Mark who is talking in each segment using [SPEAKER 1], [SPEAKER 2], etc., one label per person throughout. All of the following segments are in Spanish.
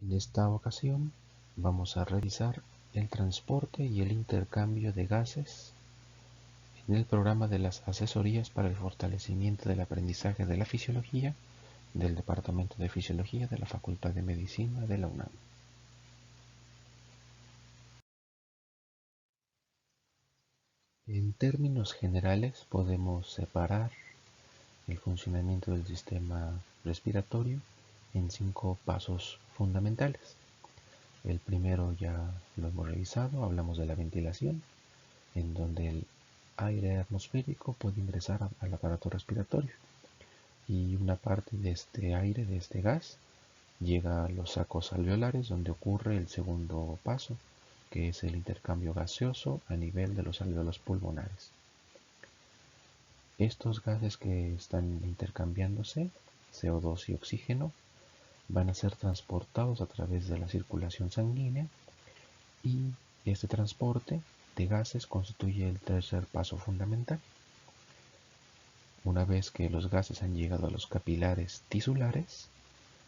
[SPEAKER 1] En esta ocasión vamos a revisar el transporte y el intercambio de gases en el programa de las asesorías para el fortalecimiento del aprendizaje de la fisiología del Departamento de Fisiología de la Facultad de Medicina de la UNAM. En términos generales podemos separar el funcionamiento del sistema respiratorio en 5 pasos fundamentales. El primero ya lo hemos revisado, hablamos de la ventilación, en donde el aire atmosférico puede ingresar al aparato respiratorio y una parte de este aire, de este gas, llega a los sacos alveolares, donde ocurre el segundo paso, que es el intercambio gaseoso a nivel de los alvéolos pulmonares. Estos gases que están intercambiándose, CO2 y oxígeno, van a ser transportados a través de la circulación sanguínea y este transporte de gases constituye el tercer paso fundamental. Una vez que los gases han llegado a los capilares tisulares,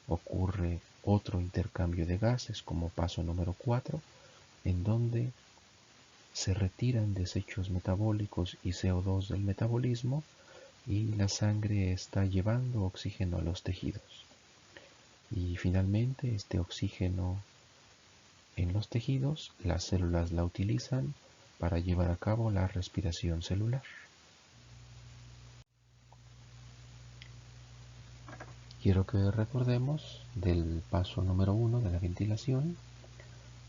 [SPEAKER 1] ocurre otro intercambio de gases como paso número 4, en donde se retiran desechos metabólicos y CO2 del metabolismo y la sangre está llevando oxígeno a los tejidos. Y finalmente este oxígeno en los tejidos, las células la utilizan para llevar a cabo la respiración celular. Quiero que recordemos del paso número 1 de la ventilación.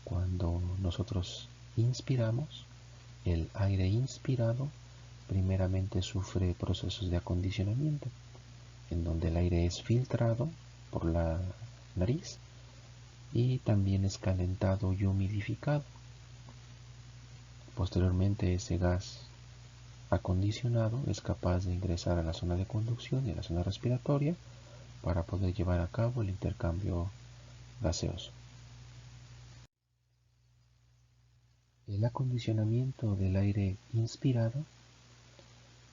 [SPEAKER 1] Cuando nosotros inspiramos, el aire inspirado primeramente sufre procesos de acondicionamiento, en donde el aire es filtrado por la nariz y también es calentado y humidificado. Posteriormente, ese gas acondicionado es capaz de ingresar a la zona de conducción y a la zona respiratoria para poder llevar a cabo el intercambio gaseoso. El acondicionamiento del aire inspirado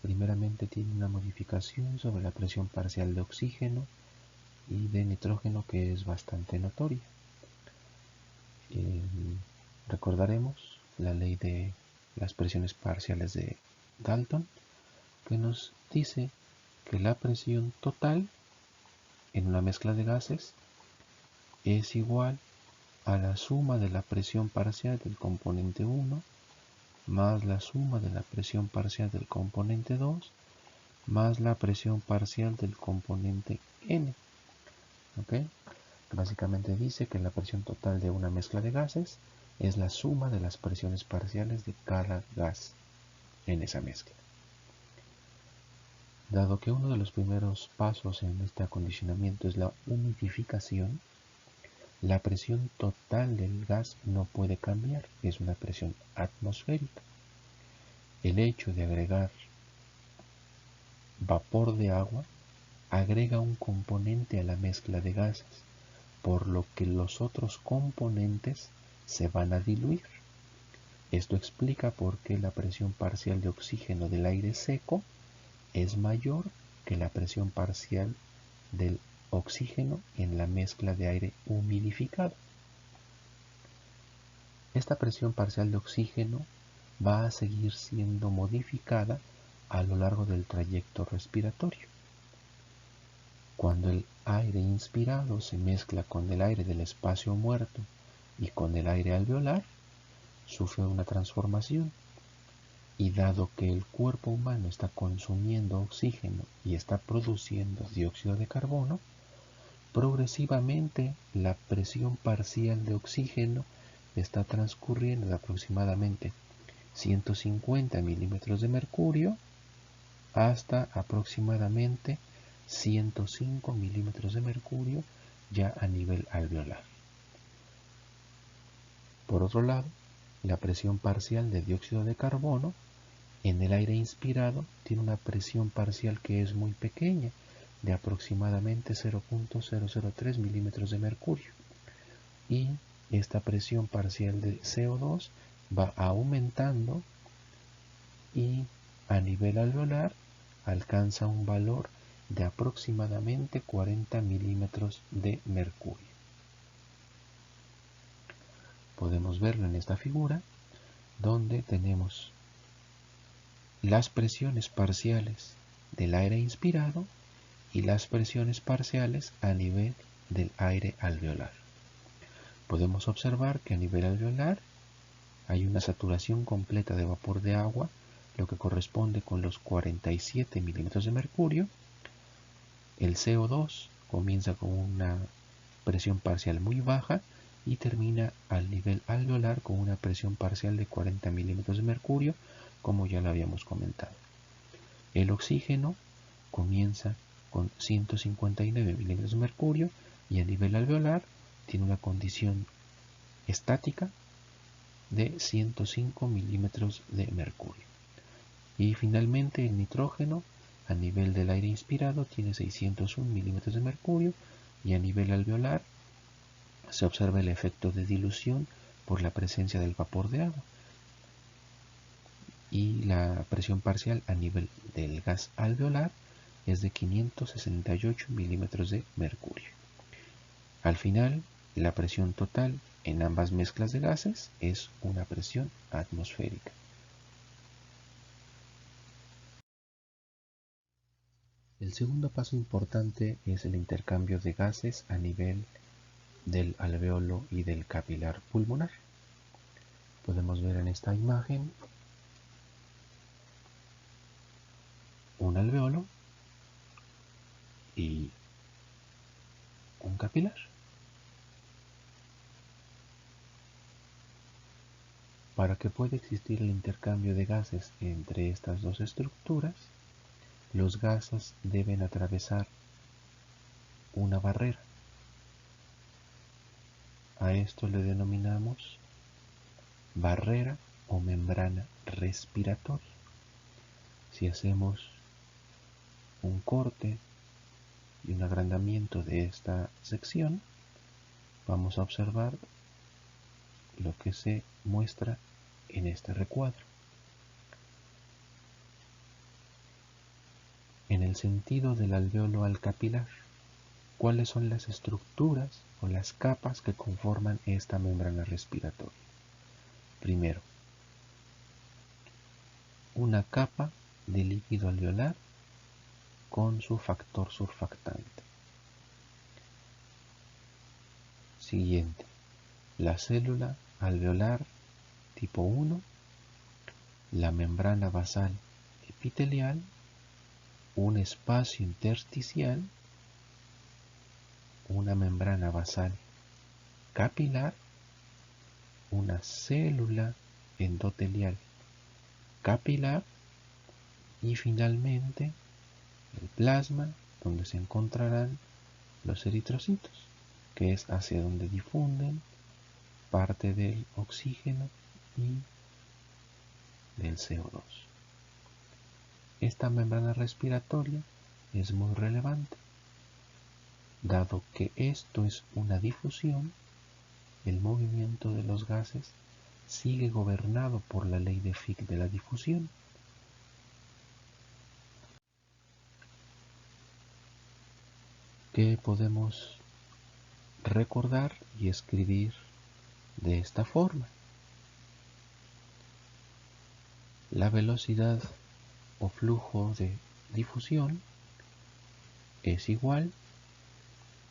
[SPEAKER 1] primeramente tiene una modificación sobre la presión parcial de oxígeno y de nitrógeno que es bastante notoria. Recordaremos la ley de las presiones parciales de Dalton, que nos dice que la presión total en una mezcla de gases es igual a la suma de la presión parcial del componente 1 más la suma de la presión parcial del componente 2 más la presión parcial del componente N. ¿Okay? Básicamente dice que la presión total de una mezcla de gases es la suma de las presiones parciales de cada gas en esa mezcla. Dado que uno de los primeros pasos en este acondicionamiento es la humidificación, la presión total del gas no puede cambiar, es una presión atmosférica. El hecho de agregar vapor de agua agrega un componente a la mezcla de gases, por lo que los otros componentes se van a diluir. Esto explica por qué la presión parcial de oxígeno del aire seco es mayor que la presión parcial del oxígeno en la mezcla de aire humidificado. Esta presión parcial de oxígeno va a seguir siendo modificada a lo largo del trayecto respiratorio. Cuando el aire inspirado se mezcla con el aire del espacio muerto y con el aire alveolar, sufre una transformación. Y dado que el cuerpo humano está consumiendo oxígeno y está produciendo dióxido de carbono, progresivamente la presión parcial de oxígeno está transcurriendo de aproximadamente 150 milímetros de mercurio hasta aproximadamente 105 milímetros de mercurio ya a nivel alveolar. Por otro lado, la presión parcial de dióxido de carbono en el aire inspirado tiene una presión parcial que es muy pequeña, de aproximadamente 0.003 milímetros de mercurio. Y esta presión parcial de CO2 va aumentando y a nivel alveolar alcanza un valor de aproximadamente 40 milímetros de mercurio. Podemos verlo en esta figura, donde tenemos las presiones parciales del aire inspirado y las presiones parciales a nivel del aire alveolar. Podemos observar que a nivel alveolar hay una saturación completa de vapor de agua, lo que corresponde con los 47 milímetros de mercurio. El CO2 comienza con una presión parcial muy baja y termina al nivel alveolar con una presión parcial de 40 milímetros de mercurio, como ya lo habíamos comentado. El oxígeno comienza con 159 milímetros de mercurio y a nivel alveolar tiene una condición estática de 105 milímetros de mercurio. Y finalmente el nitrógeno a nivel del aire inspirado tiene 601 milímetros de mercurio y a nivel alveolar se observa el efecto de dilución por la presencia del vapor de agua. Y la presión parcial a nivel del gas alveolar es de 568 milímetros de mercurio. Al final, la presión total en ambas mezclas de gases es una presión atmosférica. El segundo paso importante es el intercambio de gases a nivel del alveolo y del capilar pulmonar. Podemos ver en esta imagen un alveolo y un capilar. Para que pueda existir el intercambio de gases entre estas dos estructuras, los gases deben atravesar una barrera. A esto le denominamos barrera o membrana respiratoria. Si hacemos un corte y un agrandamiento de esta sección, vamos a observar lo que se muestra en este recuadro. En el sentido del alveolo al capilar, ¿cuáles son las estructuras o las capas que conforman esta membrana respiratoria? Primero, una capa de líquido alveolar con su factor surfactante. Siguiente, la célula alveolar tipo 1, la membrana basal epitelial, un espacio intersticial, una membrana basal capilar, una célula endotelial capilar y finalmente el plasma, donde se encontrarán los eritrocitos, que es hacia donde difunden parte del oxígeno y del CO2. Esta membrana respiratoria es muy relevante, dado que esto es una difusión. El movimiento de los gases sigue gobernado por la ley de Fick de la difusión. Que podemos recordar y escribir de esta forma. La velocidad o flujo de difusión es igual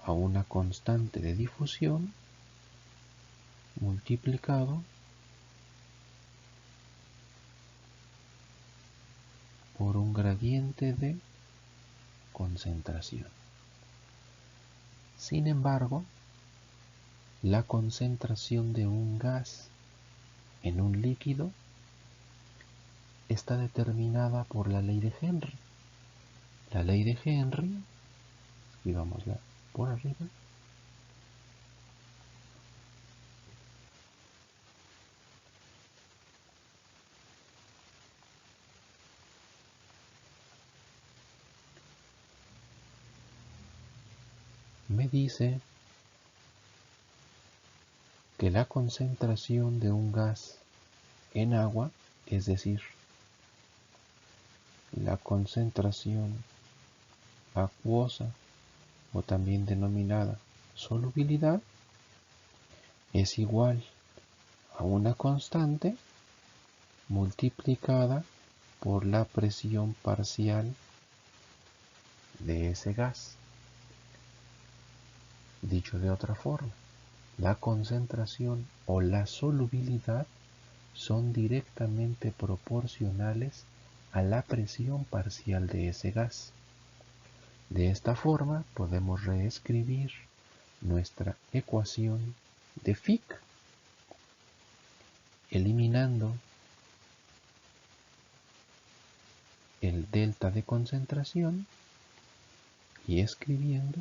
[SPEAKER 1] a una constante de difusión multiplicado por un gradiente de concentración. Sin embargo, la concentración de un gas en un líquido está determinada por la ley de Henry. La ley de Henry, escribámosla por arriba, me dice que la concentración de un gas en agua, es decir, la concentración acuosa o también denominada solubilidad, es igual a una constante multiplicada por la presión parcial de ese gas. Dicho de otra forma, la concentración o la solubilidad son directamente proporcionales a la presión parcial de ese gas. De esta forma podemos reescribir nuestra ecuación de Fick, eliminando el delta de concentración y escribiendo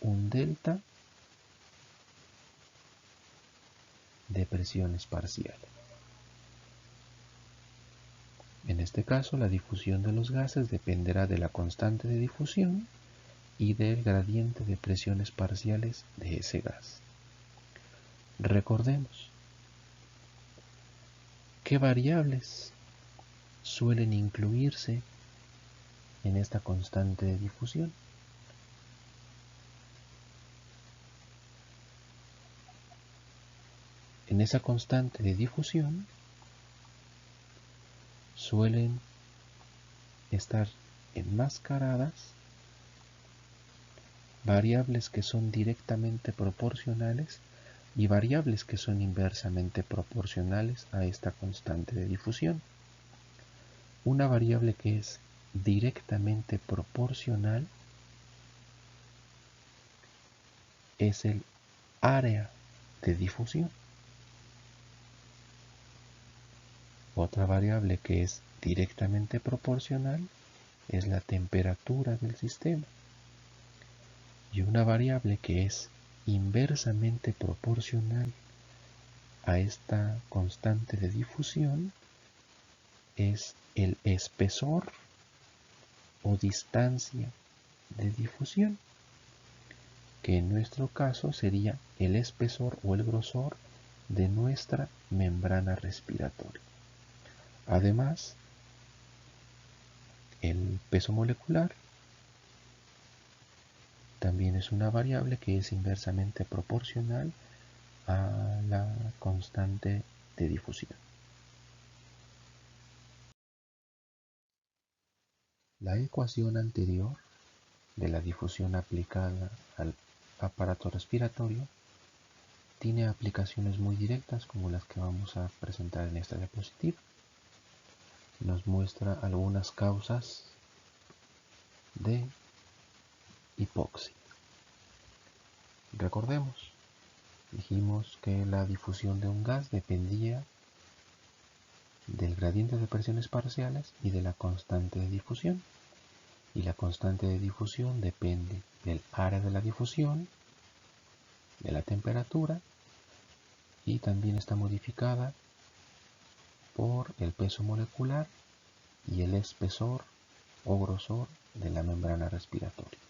[SPEAKER 1] un delta de presiones parciales. En este caso, la difusión de los gases dependerá de la constante de difusión y del gradiente de presiones parciales de ese gas. Recordemos, ¿qué variables suelen incluirse en esta constante de difusión? En esa constante de difusión suelen estar enmascaradas variables que son directamente proporcionales y variables que son inversamente proporcionales a esta constante de difusión. Una variable que es directamente proporcional es el área de difusión. Otra variable que es directamente proporcional es la temperatura del sistema. Y una variable que es inversamente proporcional a esta constante de difusión es el espesor o distancia de difusión, que en nuestro caso sería el espesor o el grosor de nuestra membrana respiratoria. Además, el peso molecular también es una variable que es inversamente proporcional a la constante de difusión. La ecuación anterior de la difusión aplicada al aparato respiratorio tiene aplicaciones muy directas como las que vamos a presentar en esta diapositiva. Nos muestra algunas causas de hipoxia. Recordemos, dijimos que la difusión de un gas dependía del gradiente de presiones parciales y de la constante de difusión. Y la constante de difusión depende del área de la difusión, de la temperatura, y también está modificada por el peso molecular y el espesor o grosor de la membrana respiratoria.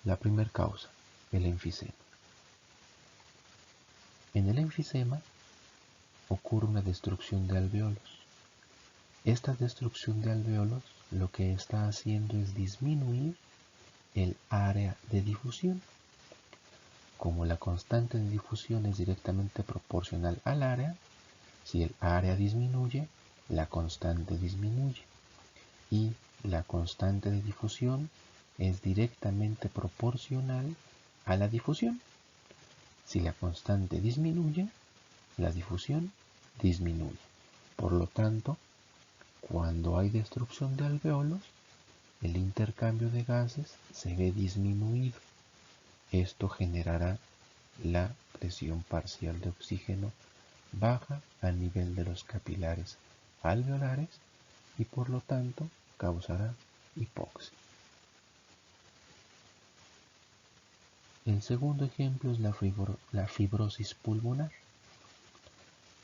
[SPEAKER 1] La primera causa, el enfisema. En el enfisema ocurre una destrucción de alveolos. Esta destrucción de alveolos lo que está haciendo es disminuir el área de difusión. Como la constante de difusión es directamente proporcional al área, si el área disminuye, la constante disminuye. Y la constante de difusión es directamente proporcional a la difusión. Si la constante disminuye, la difusión disminuye. Por lo tanto, cuando hay destrucción de alveolos, el intercambio de gases se ve disminuido. Esto generará la presión parcial de oxígeno baja a nivel de los capilares alveolares y por lo tanto causará hipoxia. El segundo ejemplo es la fibrosis pulmonar.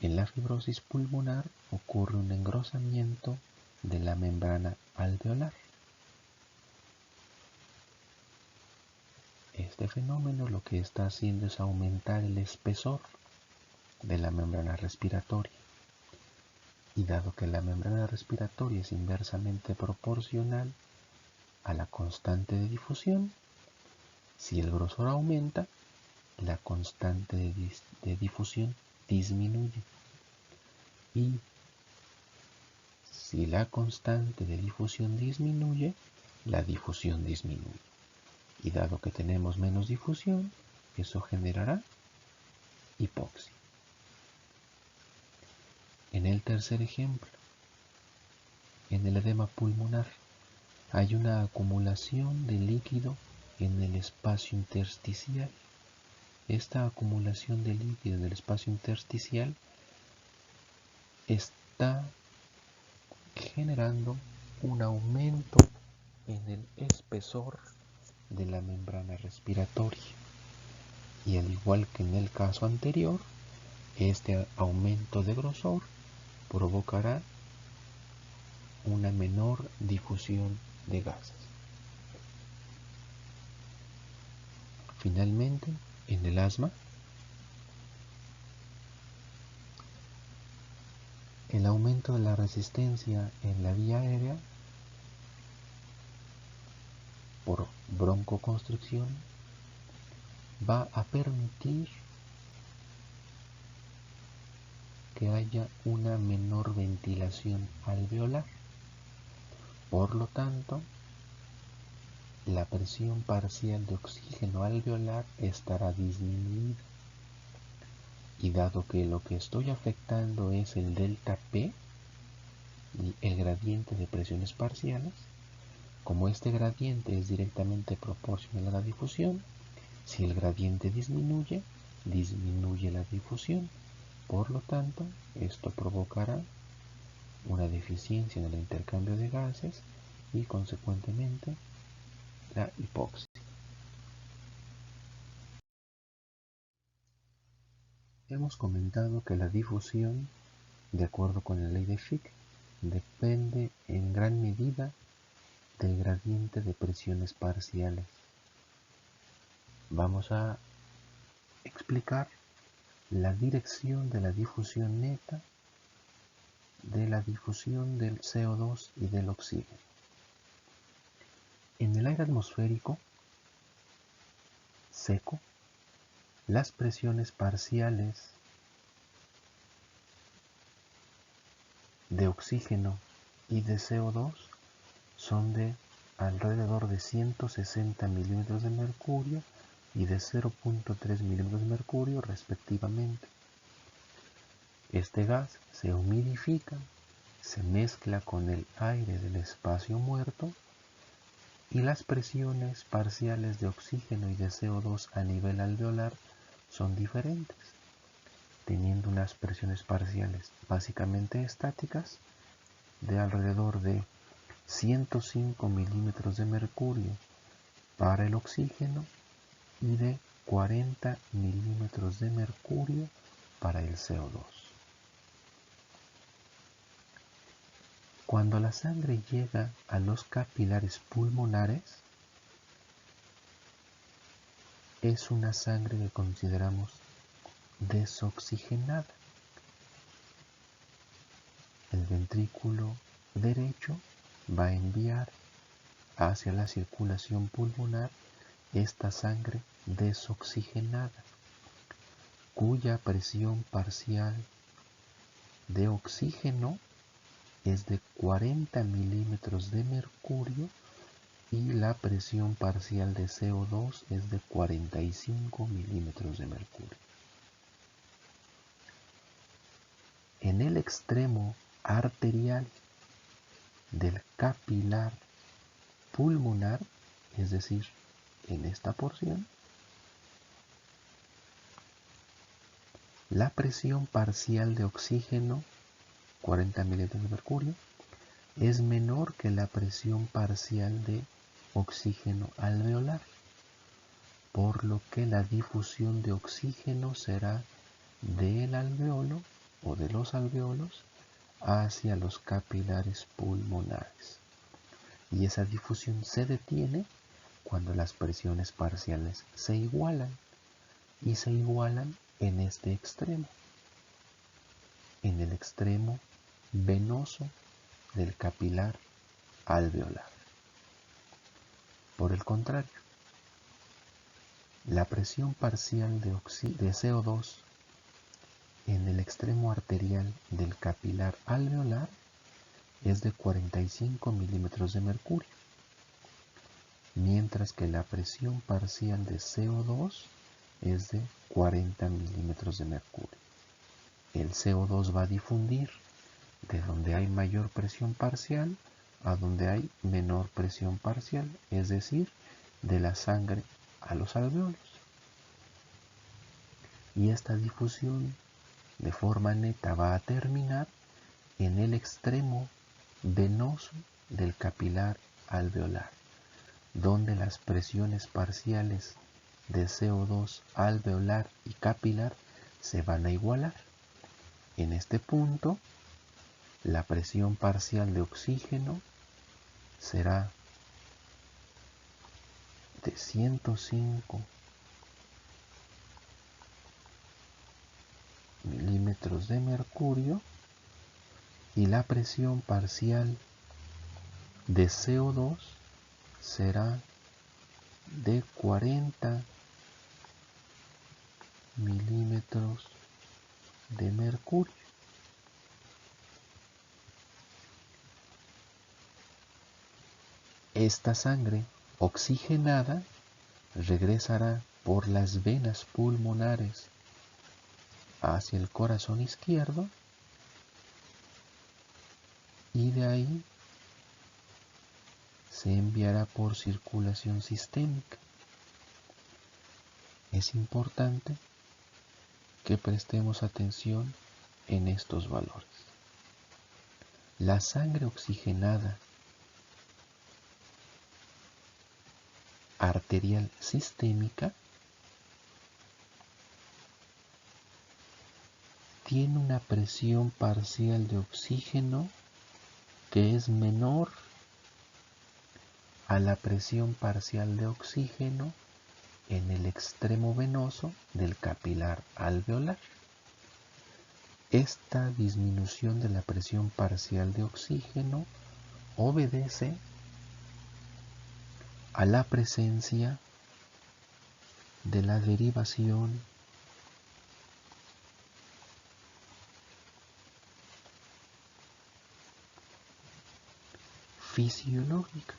[SPEAKER 1] En la fibrosis pulmonar ocurre un engrosamiento de la membrana alveolar. Este fenómeno lo que está haciendo es aumentar el espesor de la membrana respiratoria. Y dado que la membrana respiratoria es inversamente proporcional a la constante de difusión, Si el grosor aumenta, la constante de difusión disminuye. Y si la constante de difusión disminuye, la difusión disminuye. Y dado que tenemos menos difusión, eso generará hipoxia. En el tercer ejemplo, en el edema pulmonar, hay una acumulación de líquido en el espacio intersticial. Esta acumulación de líquido en el espacio intersticial está generando un aumento en el espesor de la membrana respiratoria. Y al igual que en el caso anterior, este aumento de grosor provocará una menor difusión de gases. Finalmente, en el asma, el aumento de la resistencia en la vía aérea por broncoconstricción va a permitir que haya una menor ventilación alveolar. Por lo tanto, la presión parcial de oxígeno alveolar estará disminuida. Y dado que lo que estoy afectando es el delta P, el gradiente de presiones parciales, como este gradiente es directamente proporcional a la difusión, si el gradiente disminuye, disminuye la difusión. Por lo tanto, esto provocará una deficiencia en el intercambio de gases y consecuentemente la hipoxia. Hemos comentado que la difusión, de acuerdo con la ley de Fick, depende en gran medida del gradiente de presiones parciales. Vamos a explicar la dirección de la difusión neta de la difusión del CO2 y del oxígeno. En el aire atmosférico seco, las presiones parciales de oxígeno y de CO2 son de alrededor de 160 milímetros de mercurio y de 0.3 milímetros de mercurio respectivamente. Este gas se humidifica, se mezcla con el aire del espacio muerto y las presiones parciales de oxígeno y de CO2 a nivel alveolar son diferentes, teniendo unas presiones parciales básicamente estáticas de alrededor de 105 milímetros de mercurio para el oxígeno y de 40 milímetros de mercurio para el CO2. Cuando la sangre llega a los capilares pulmonares, es una sangre que consideramos desoxigenada. El ventrículo derecho va a enviar hacia la circulación pulmonar esta sangre desoxigenada, cuya presión parcial de oxígeno es de 40 milímetros de mercurio y la presión parcial de CO2 es de 45 milímetros de mercurio. En el extremo arterial del capilar pulmonar, es decir, en esta porción, la presión parcial de oxígeno, 40 milímetros de mercurio, es menor que la presión parcial de oxígeno alveolar, por lo que la difusión de oxígeno será del alveolo o de los alveolos hacia los capilares pulmonares. Y esa difusión se detiene cuando las presiones parciales se igualan, y se igualan en este extremo, en el extremo venoso del capilar alveolar. Por el contrario, La presión parcial de CO2 en el extremo arterial del capilar alveolar es de 45 milímetros de mercurio, mientras que la presión parcial de CO2 es de 40 milímetros de mercurio. El CO2 va a difundir de donde hay mayor presión parcial a donde hay menor presión parcial, es decir, de la sangre a los alveolos. Y esta difusión de forma neta va a terminar en el extremo venoso del capilar alveolar, donde las presiones parciales de CO2 alveolar y capilar se van a igualar. En este punto, la presión parcial de oxígeno será de 105 milímetros de mercurio y la presión parcial de CO2 será de 40 milímetros de mercurio. Esta sangre oxigenada regresará por las venas pulmonares hacia el corazón izquierdo y de ahí se enviará por circulación sistémica. Es importante que prestemos atención en estos valores. La sangre oxigenada arterial sistémica tiene una presión parcial de oxígeno que es menor a la presión parcial de oxígeno en el extremo venoso del capilar alveolar. Esta disminución de la presión parcial de oxígeno obedece a la presencia de la derivación fisiológica.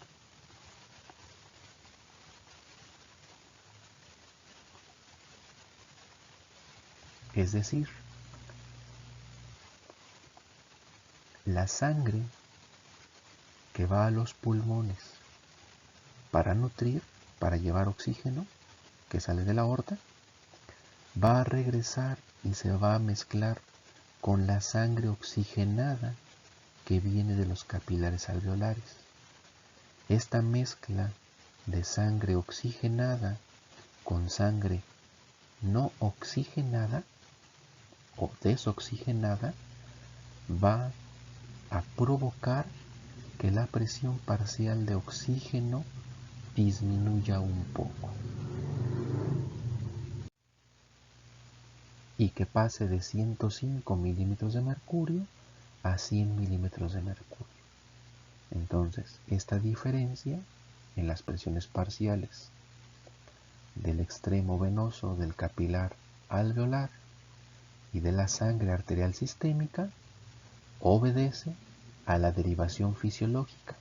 [SPEAKER 1] Es decir, la sangre que va a los pulmones para nutrir, para llevar oxígeno que sale de la aorta, va a regresar y se va a mezclar con la sangre oxigenada que viene de los capilares alveolares. Esta mezcla de sangre oxigenada con sangre no oxigenada o desoxigenada va a provocar que la presión parcial de oxígeno disminuya un poco y que pase de 105 milímetros de mercurio a 100 milímetros de mercurio. Entonces, esta diferencia en las presiones parciales del extremo venoso del capilar alveolar y de la sangre arterial sistémica obedece a la derivación fisiológica,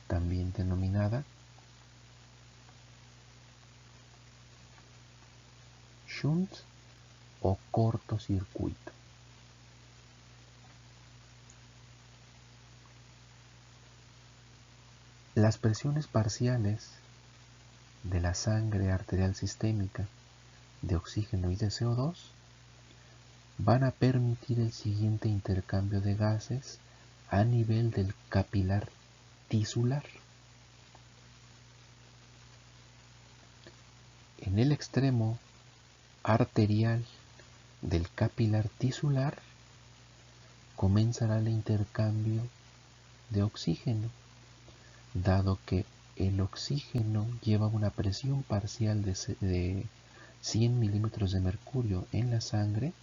[SPEAKER 1] también denominada shunt o cortocircuito. Las presiones parciales de la sangre arterial sistémica de oxígeno y de CO2 van a permitir el siguiente intercambio de gases a nivel del capilar tisular. En el extremo arterial del capilar tisular comenzará el intercambio de oxígeno, dado que el oxígeno lleva una presión parcial de 100 milímetros de mercurio en la sangre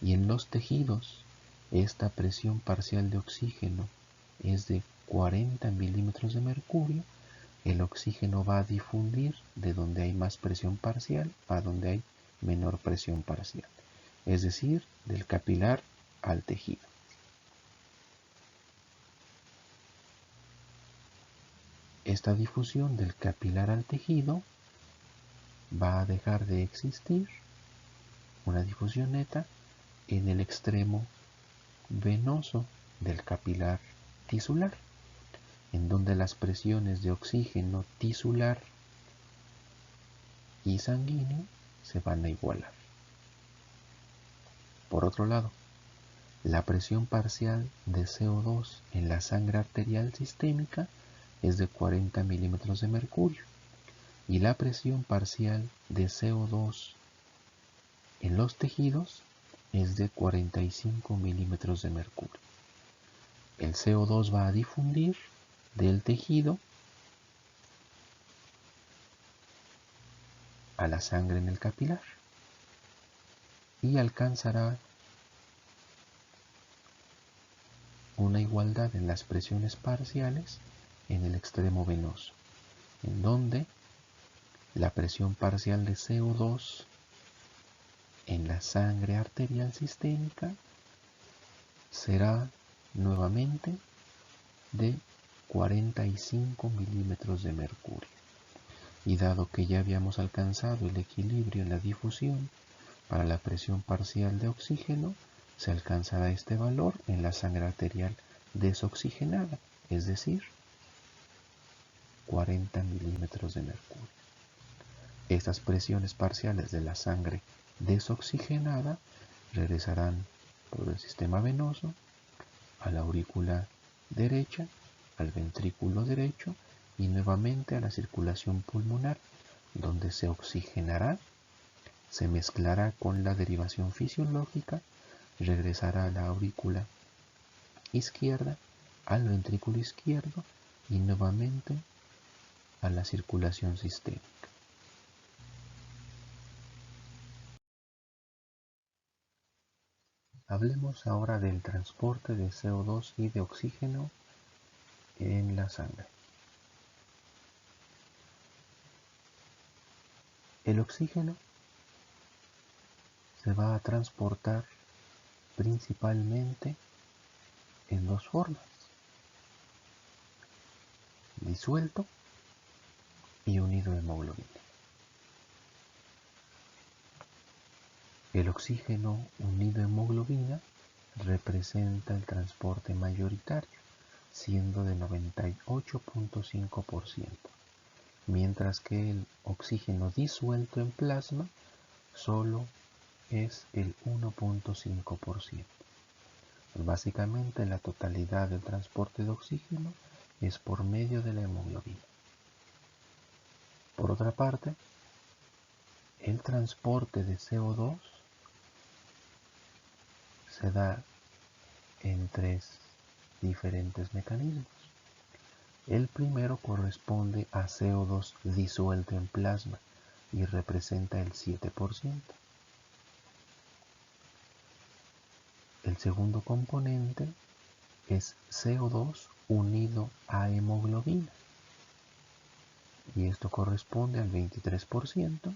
[SPEAKER 1] y en los tejidos esta presión parcial de oxígeno es de 40 milímetros de mercurio, el oxígeno va a difundir de donde hay más presión parcial a donde hay menor presión parcial, es decir, del capilar al tejido. Esta difusión del capilar al tejido va a dejar de existir, una difusión neta, en el extremo venoso del capilar tisular, en donde las presiones de oxígeno tisular y sanguíneo se van a igualar. Por otro lado, la presión parcial de CO2 en la sangre arterial sistémica es de 40 milímetros de mercurio y la presión parcial de CO2 en los tejidos es de 45 milímetros de mercurio. El CO2 va a difundir del tejido a la sangre en el capilar y alcanzará una igualdad en las presiones parciales en el extremo venoso, en donde la presión parcial de CO2 en la sangre arterial sistémica será nuevamente de 45 milímetros de mercurio. Y dado que ya habíamos alcanzado el equilibrio en la difusión para la presión parcial de oxígeno, se alcanzará este valor en la sangre arterial desoxigenada, es decir, 40 milímetros de mercurio. Estas presiones parciales de la sangre desoxigenada regresarán por el sistema venoso a la aurícula derecha, al ventrículo derecho y nuevamente a la circulación pulmonar, donde se oxigenará, se mezclará con la derivación fisiológica, regresará a la aurícula izquierda, al ventrículo izquierdo y nuevamente a la circulación sistémica. Hablemos ahora del transporte de CO2 y de oxígeno en la sangre. El oxígeno se va a transportar principalmente en dos formas: disuelto y unido a hemoglobina. El oxígeno unido a hemoglobina representa el transporte mayoritario, siendo de 98.5%, mientras que el oxígeno disuelto en plasma solo es el 1.5%. Básicamente la totalidad del transporte de oxígeno es por medio de la hemoglobina. Por otra parte, el transporte de CO2 se da en tres diferentes mecanismos. El primero corresponde a CO2 disuelto en plasma y representa el 7%. El segundo componente es CO2 unido a hemoglobina y esto corresponde al 23%.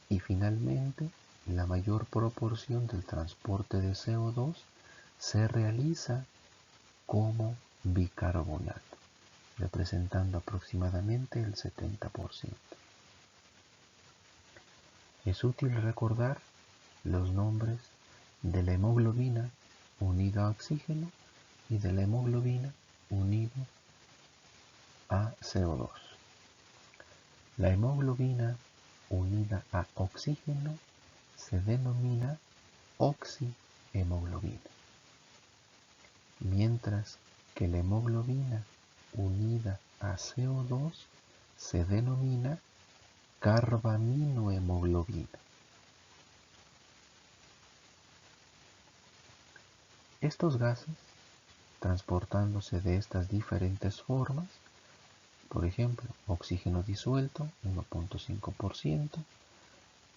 [SPEAKER 1] Y finalmente, la mayor proporción del transporte de CO2 se realiza como bicarbonato, representando aproximadamente el 70%. Es útil recordar los nombres de la hemoglobina unida a oxígeno y de la hemoglobina unido a CO2. La hemoglobina unida a oxígeno se denomina oxihemoglobina, mientras que la hemoglobina unida a CO2 se denomina carbaminohemoglobina. Estos gases, transportándose de estas diferentes formas, por ejemplo, oxígeno disuelto, 1.5%,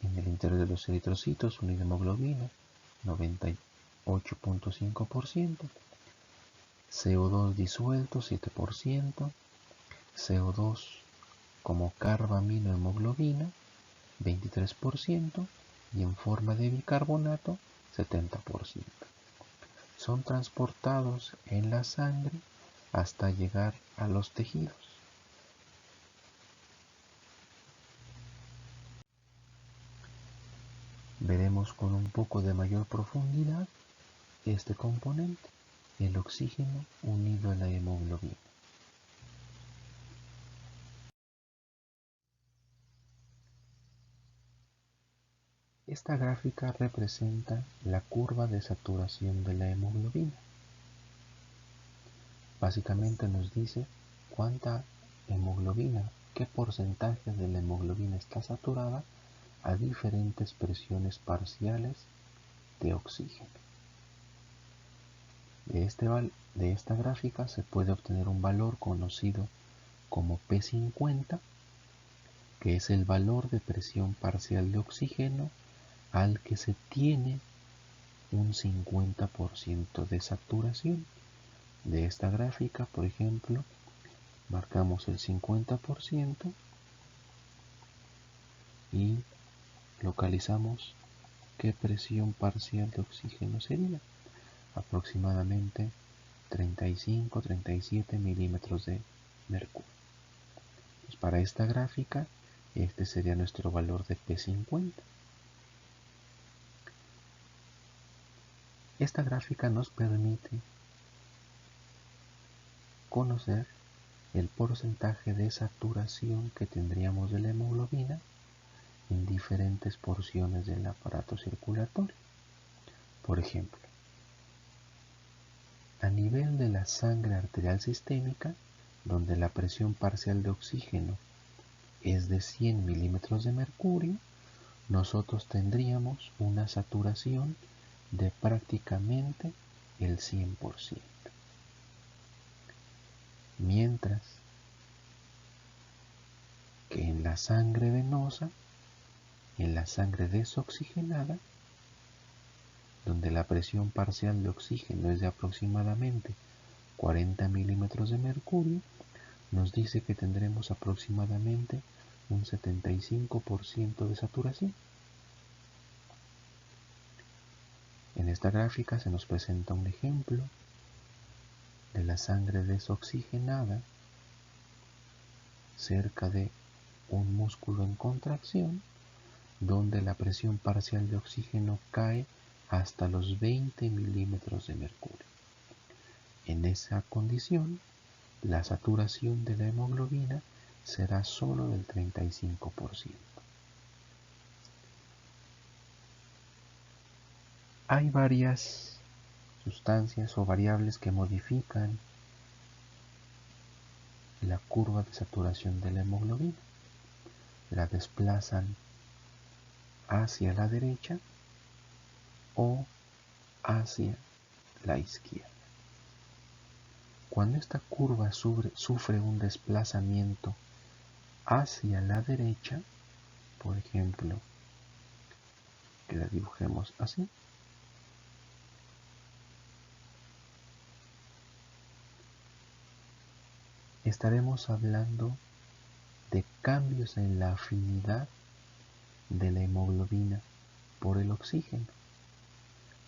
[SPEAKER 1] en el interior de los eritrocitos, unida hemoglobina, 98.5%, CO2 disuelto, 7%, CO2 como carbaminohemoglobina 23% y en forma de bicarbonato 70%. Son transportados en la sangre hasta llegar a los tejidos. Veremos con un poco de mayor profundidad este componente, el oxígeno unido a la hemoglobina. Esta gráfica representa la curva de saturación de la hemoglobina. Básicamente nos dice cuánta hemoglobina, qué porcentaje de la hemoglobina está saturada a diferentes presiones parciales de oxígeno. De esta gráfica se puede obtener un valor conocido como P50, que es el valor de presión parcial de oxígeno al que se tiene un 50% de saturación. De esta gráfica, por ejemplo, marcamos el 50% y localizamos qué presión parcial de oxígeno sería, aproximadamente 35-37 milímetros de mercurio. Pues para esta gráfica, este sería nuestro valor de P50. Esta gráfica nos permite conocer el porcentaje de saturación que tendríamos de la hemoglobina en diferentes porciones del aparato circulatorio. Por ejemplo, a nivel de la sangre arterial sistémica, donde la presión parcial de oxígeno es de 100 milímetros de mercurio, nosotros tendríamos una saturación de prácticamente el 100%. Mientras que en la sangre venosa, en la sangre desoxigenada, donde la presión parcial de oxígeno es de aproximadamente 40 milímetros de mercurio, nos dice que tendremos aproximadamente un 75% de saturación. En esta gráfica se nos presenta un ejemplo de la sangre desoxigenada cerca de un músculo en contracción, donde la presión parcial de oxígeno cae hasta los 20 milímetros de mercurio. En esa condición, la saturación de la hemoglobina será solo del 35%. Hay varias sustancias o variables que modifican la curva de saturación de la hemoglobina. La desplazan hacia la derecha o hacia la izquierda. Cuando esta curva sufre un desplazamiento hacia la derecha, por ejemplo, que la dibujemos así, estaremos hablando de cambios en la afinidad de la hemoglobina por el oxígeno.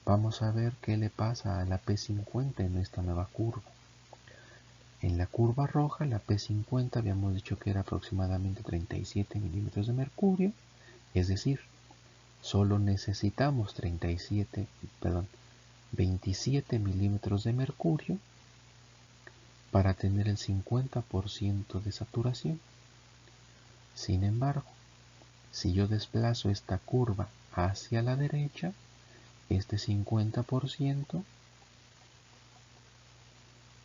[SPEAKER 1] Vamos a ver qué le pasa a la P50 en esta nueva curva. En la curva roja, la P50 habíamos dicho que era aproximadamente 37 milímetros de mercurio, es decir, solo necesitamos 27 milímetros de mercurio para tener el 50% de saturación. Sin embargo, si yo desplazo esta curva hacia la derecha, este 50%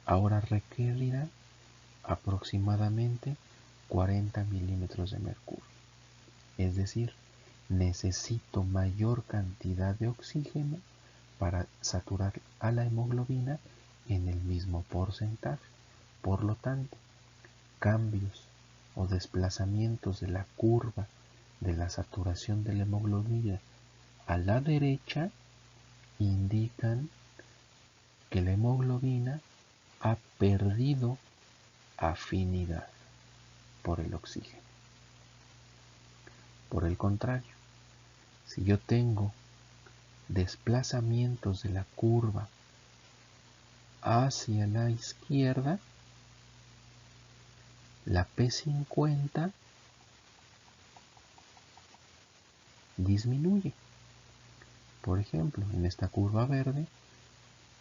[SPEAKER 1] ahora requerirá aproximadamente 40 milímetros de mercurio. Es decir, necesito mayor cantidad de oxígeno para saturar a la hemoglobina en el mismo porcentaje. Por lo tanto, cambios o desplazamientos de la curva de la saturación de la hemoglobina a la derecha indican que la hemoglobina ha perdido afinidad. por el oxígeno. Por el contrario, si yo tengo desplazamientos de la curva hacia la izquierda, la P50 disminuye. Por ejemplo, en esta curva verde,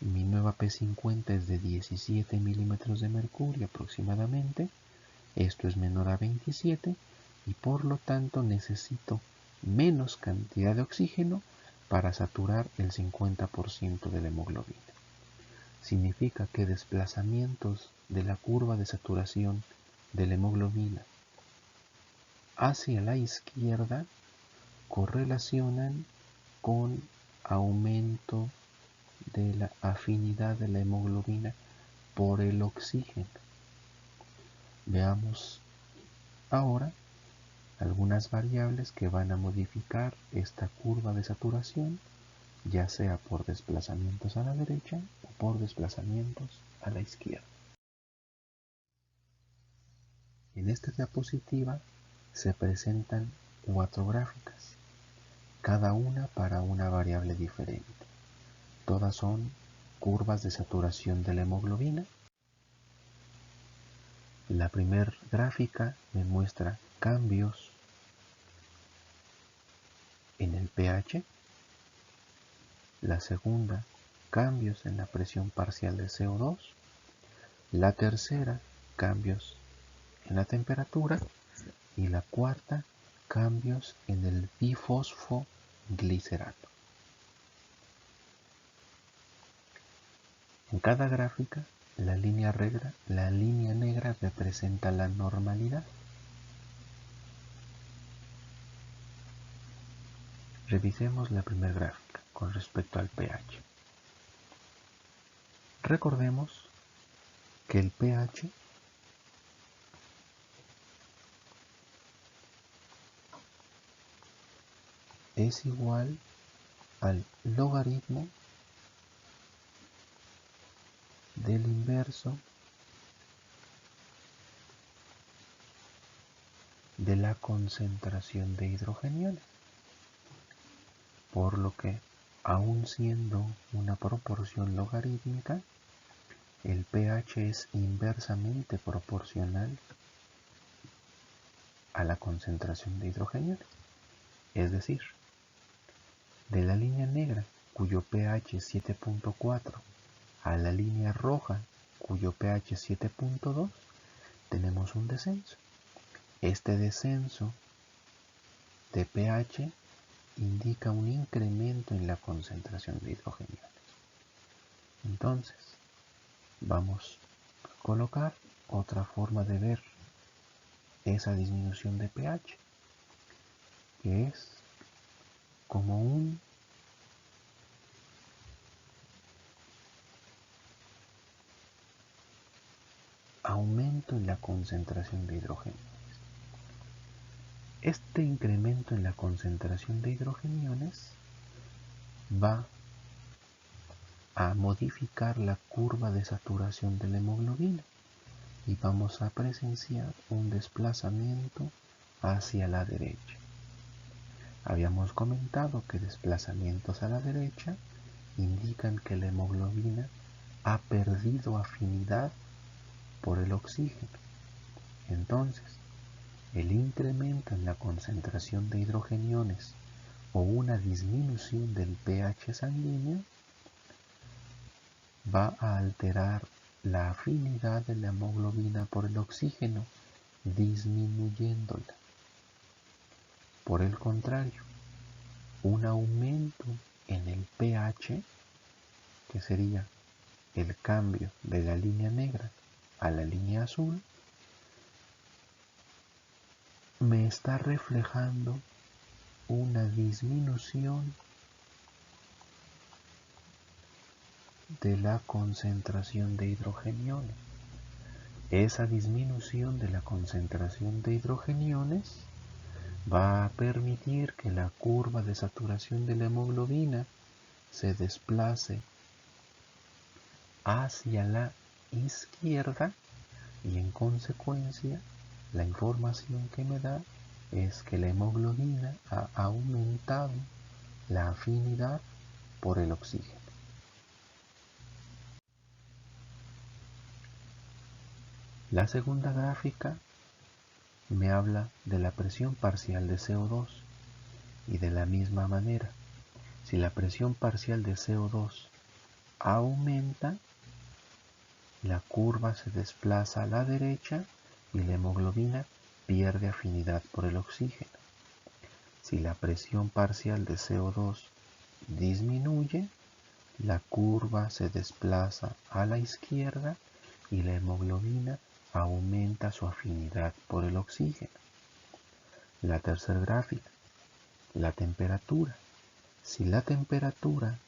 [SPEAKER 1] mi nueva P50 es de 17 milímetros de mercurio aproximadamente. Esto es menor a 27 y por lo tanto necesito menos cantidad de oxígeno para saturar el 50% de la hemoglobina. Significa que desplazamientos de la curva de saturación de la hemoglobina hacia la izquierda correlacionan con aumento de la afinidad de la hemoglobina por el oxígeno. Veamos ahora algunas variables que van a modificar esta curva de saturación, ya sea por desplazamientos a la derecha o por desplazamientos a la izquierda. En esta diapositiva se presentan 4 gráficas, cada una para una variable diferente. Todas son curvas de saturación de la hemoglobina. La primera gráfica me muestra cambios en el pH. La segunda, cambios en la presión parcial de CO2. La tercera, cambios en la temperatura. Y la cuarta, cambios en el bifosfoglicerato. En cada gráfica, la línea negra representa la normalidad. Revisemos la primera gráfica con respecto al pH. Recordemos que el pH es igual al logaritmo del inverso de la concentración de hidrogeniones, por lo que, aun siendo una proporción logarítmica, el pH es inversamente proporcional a la concentración de hidrogeniones. Es decir, de la línea negra, cuyo pH es 7.4, a la línea roja, cuyo pH es 7.2, tenemos un descenso. Este descenso de pH indica un incremento en la concentración de hidrogeniones. Entonces, vamos a colocar otra forma de ver esa disminución de pH, que es como un aumento en la concentración de hidrogeniones. Este incremento en la concentración de hidrogeniones va a modificar la curva de saturación de la hemoglobina y vamos a presenciar un desplazamiento hacia la derecha. Habíamos comentado que desplazamientos a la derecha indican que la hemoglobina ha perdido afinidad por el oxígeno. Entonces, el incremento en la concentración de hidrogeniones o una disminución del pH sanguíneo va a alterar la afinidad de la hemoglobina por el oxígeno, disminuyéndola. Por el contrario, un aumento en el pH, que sería el cambio de la línea negra a la línea azul, me está reflejando una disminución de la concentración de hidrogeniones. Esa disminución de la concentración de hidrogeniones va a permitir que la curva de saturación de la hemoglobina se desplace hacia la izquierda y en consecuencia La información que me da es que la hemoglobina ha aumentado la afinidad por el oxígeno. La segunda gráfica me habla de la presión parcial de CO2 y de la misma manera, si la presión parcial de CO2 aumenta, la curva se desplaza a la derecha y la hemoglobina pierde afinidad por el oxígeno. Si la presión parcial de CO2 disminuye, la curva se desplaza a la izquierda y la hemoglobina aumenta su afinidad por el oxígeno. La tercera gráfica, la temperatura. Si la temperatura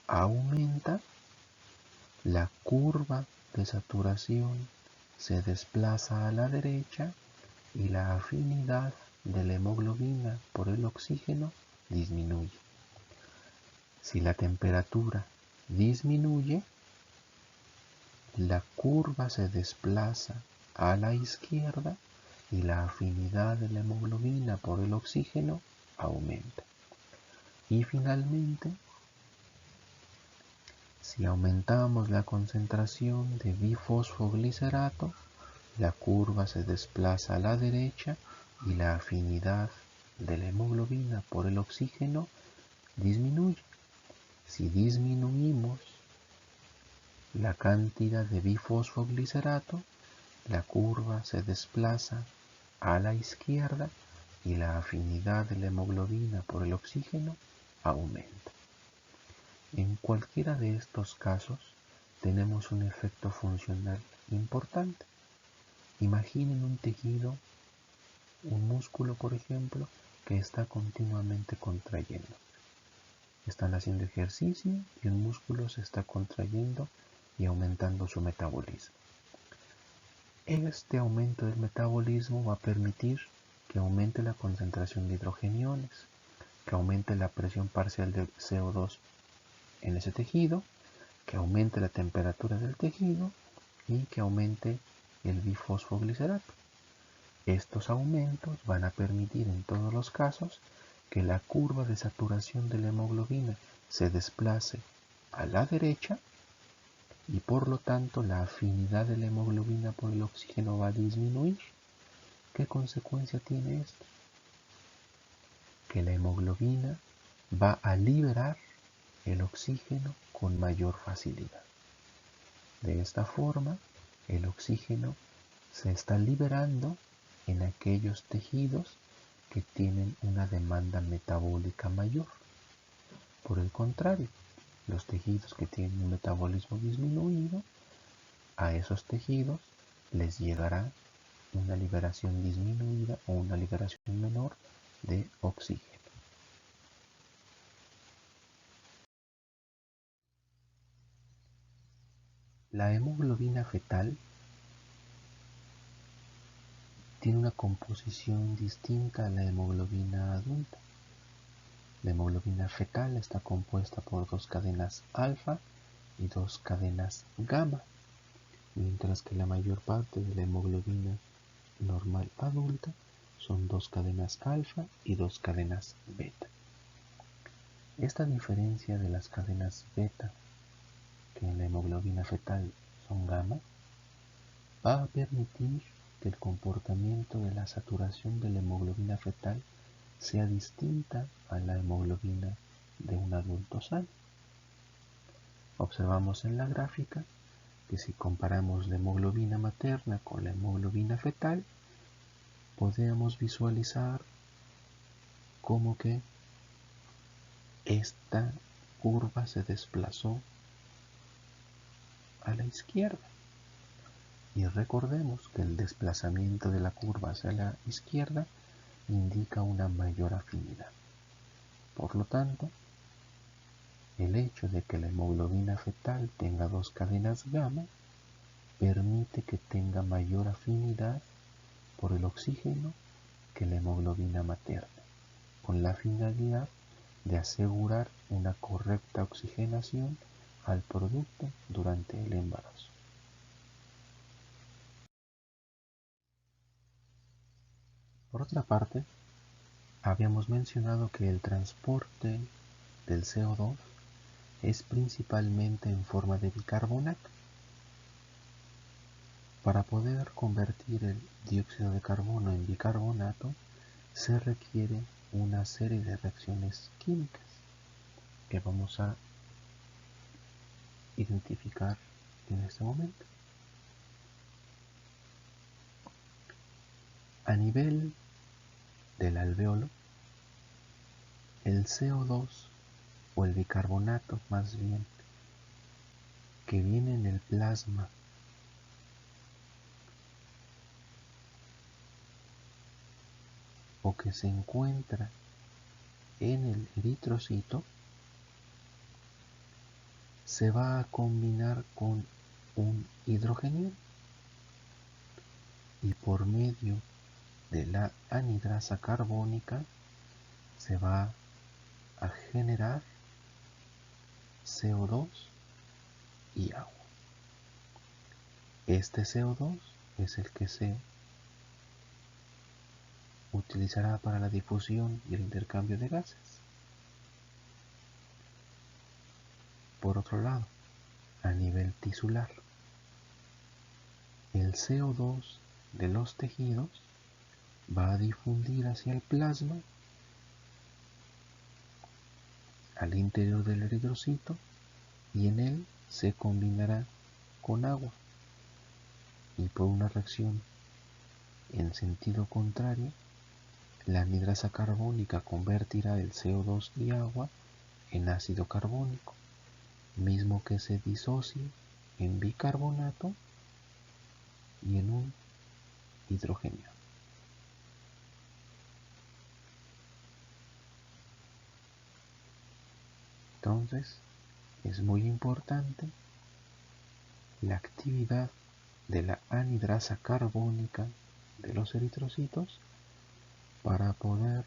[SPEAKER 1] aumenta, la curva de saturación se desplaza a la derecha y la afinidad de la hemoglobina por el oxígeno disminuye. Si la temperatura disminuye, la curva se desplaza a la izquierda y la afinidad de la hemoglobina por el oxígeno aumenta. Y finalmente, si aumentamos la concentración de bifosfoglicerato, la curva se desplaza a la derecha y la afinidad de la hemoglobina por el oxígeno disminuye. Si disminuimos la cantidad de bifosfoglicerato, la curva se desplaza a la izquierda y la afinidad de la hemoglobina por el oxígeno aumenta. En cualquiera de estos casos tenemos un efecto funcional importante. Imaginen un tejido, un músculo por ejemplo, que está continuamente contrayendo. Están haciendo ejercicio y el músculo se está contrayendo y aumentando su metabolismo. Este aumento del metabolismo va a permitir que aumente la concentración de hidrogeniones, que aumente la presión parcial de CO2 en ese tejido, que aumente la temperatura del tejido y que aumente el bifosfoglicerato. Estos aumentos van a permitir en todos los casos que la curva de saturación de la hemoglobina se desplace a la derecha y por lo tanto la afinidad de la hemoglobina por el oxígeno va a disminuir. ¿Qué consecuencia tiene esto? Que la hemoglobina va a liberar el oxígeno con mayor facilidad. De esta forma, el oxígeno se está liberando en aquellos tejidos que tienen una demanda metabólica mayor. Por el contrario, los tejidos que tienen un metabolismo disminuido, a esos tejidos les llegará una liberación disminuida o una liberación menor de oxígeno. La hemoglobina fetal tiene una composición distinta a la hemoglobina adulta. La hemoglobina fetal está compuesta por 2 cadenas alfa y 2 cadenas gamma, mientras que la mayor parte de la hemoglobina normal adulta son 2 cadenas alfa y 2 cadenas beta. Esta diferencia de las cadenas beta, que en la hemoglobina fetal son gamma, va a permitir que el comportamiento de la saturación de la hemoglobina fetal sea distinta a la hemoglobina de un adulto sano. Observamos en la gráfica que si comparamos la hemoglobina materna con la hemoglobina fetal, podemos visualizar cómo que esta curva se desplazó a la izquierda. Y recordemos que el desplazamiento de la curva hacia la izquierda indica una mayor afinidad. Por lo tanto, el hecho de que la hemoglobina fetal tenga 2 cadenas gamma permite que tenga mayor afinidad por el oxígeno que la hemoglobina materna, con la finalidad de asegurar una correcta oxigenación al producto durante el embarazo. Por otra parte, habíamos mencionado que el transporte del CO2 es principalmente en forma de bicarbonato. Para poder convertir el dióxido de carbono en bicarbonato, se requiere una serie de reacciones químicas que vamos a identificar en este momento. A nivel del alveolo, el CO2 o el bicarbonato más bien que viene en el plasma o que se encuentra en el eritrocito se va a combinar con un hidrogenión y por medio de la anhidrasa carbónica se va a generar CO2 y agua. Este CO2 es el que se utilizará para la difusión y el intercambio de gases. Por otro lado, a nivel tisular, el CO2 de los tejidos va a difundir hacia el plasma, al interior del eritrocito, y en él se combinará con agua, y por una reacción en sentido contrario, la anhidrasa carbónica convertirá el CO2 y agua en ácido carbónico, mismo que se disocie en bicarbonato y en un hidrógeno. Entonces, es muy importante la actividad de la anhidrasa carbónica de los eritrocitos para poder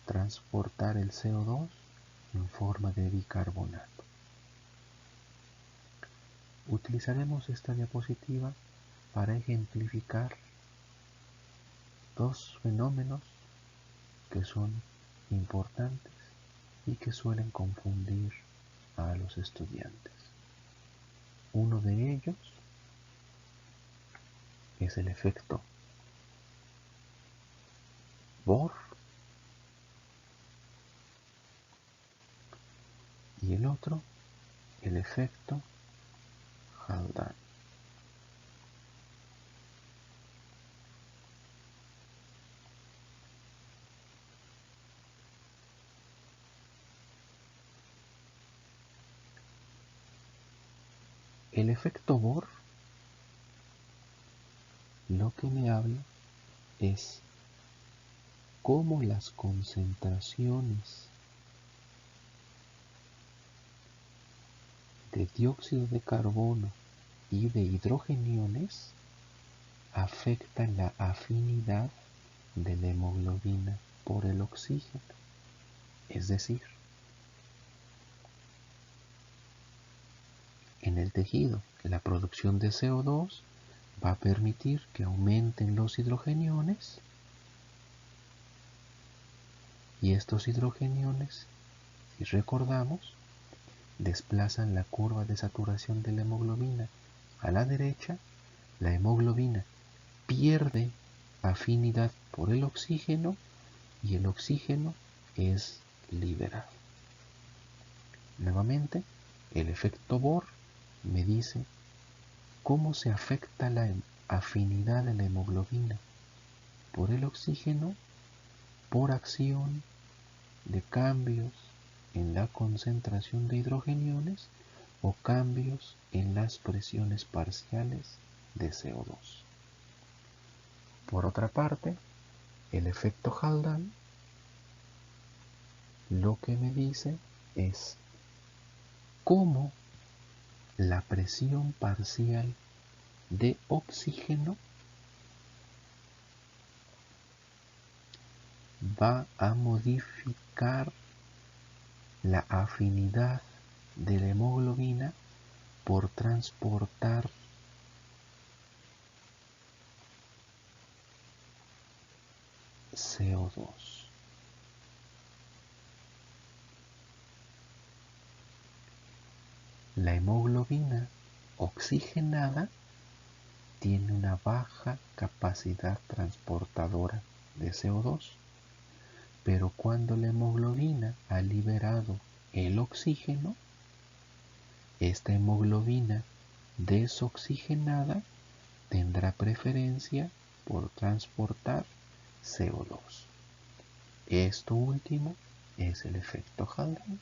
[SPEAKER 1] transportar el CO2 en forma de bicarbonato. Utilizaremos esta diapositiva para ejemplificar dos fenómenos que son importantes y que suelen confundir a los estudiantes. Uno de ellos es el efecto Bohr y el otro el efecto Haldane. El efecto Bohr lo que me habla es cómo las concentraciones de dióxido de carbono y de hidrogeniones afectan la afinidad de la hemoglobina por el oxígeno. Es decir, en el tejido, la producción de CO2 va a permitir que aumenten los hidrogeniones y estos hidrogeniones, si recordamos, desplazan la curva de saturación de la hemoglobina a la derecha. La hemoglobina pierde afinidad por el oxígeno y el oxígeno es liberado. Nuevamente, el efecto Bohr me dice cómo se afecta la afinidad de la hemoglobina por el oxígeno por acción de cambios en la concentración de hidrogeniones o cambios en las presiones parciales de CO2. Por otra parte, el efecto Haldane lo que me dice es cómo la presión parcial de oxígeno va a modificar la afinidad de la hemoglobina por transportar CO2. La hemoglobina oxigenada tiene una baja capacidad transportadora de CO2, pero cuando la hemoglobina ha liberado el oxígeno, esta hemoglobina desoxigenada tendrá preferencia por transportar CO2. Esto último es el efecto Haldane.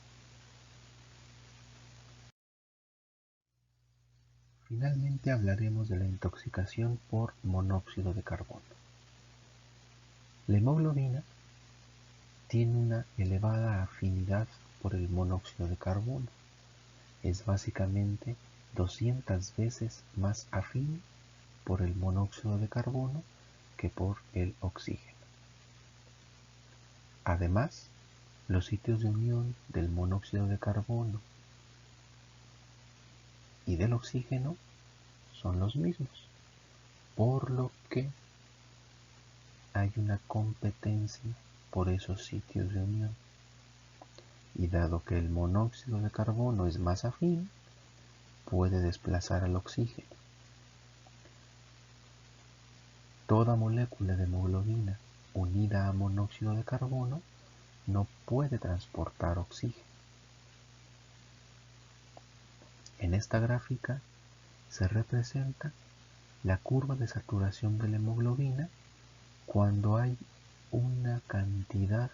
[SPEAKER 1] Finalmente hablaremos de la intoxicación por monóxido de carbono. La hemoglobina tiene una elevada afinidad por el monóxido de carbono. Es básicamente 200 veces más afín por el monóxido de carbono que por el oxígeno. Además, los sitios de unión del monóxido de carbono y del oxígeno son los mismos, por lo que hay una competencia por esos sitios de unión. Y dado que el monóxido de carbono es más afín, puede desplazar al oxígeno. Toda molécula de hemoglobina unida a monóxido de carbono no puede transportar oxígeno. En esta gráfica se representa la curva de saturación de la hemoglobina cuando hay una cantidad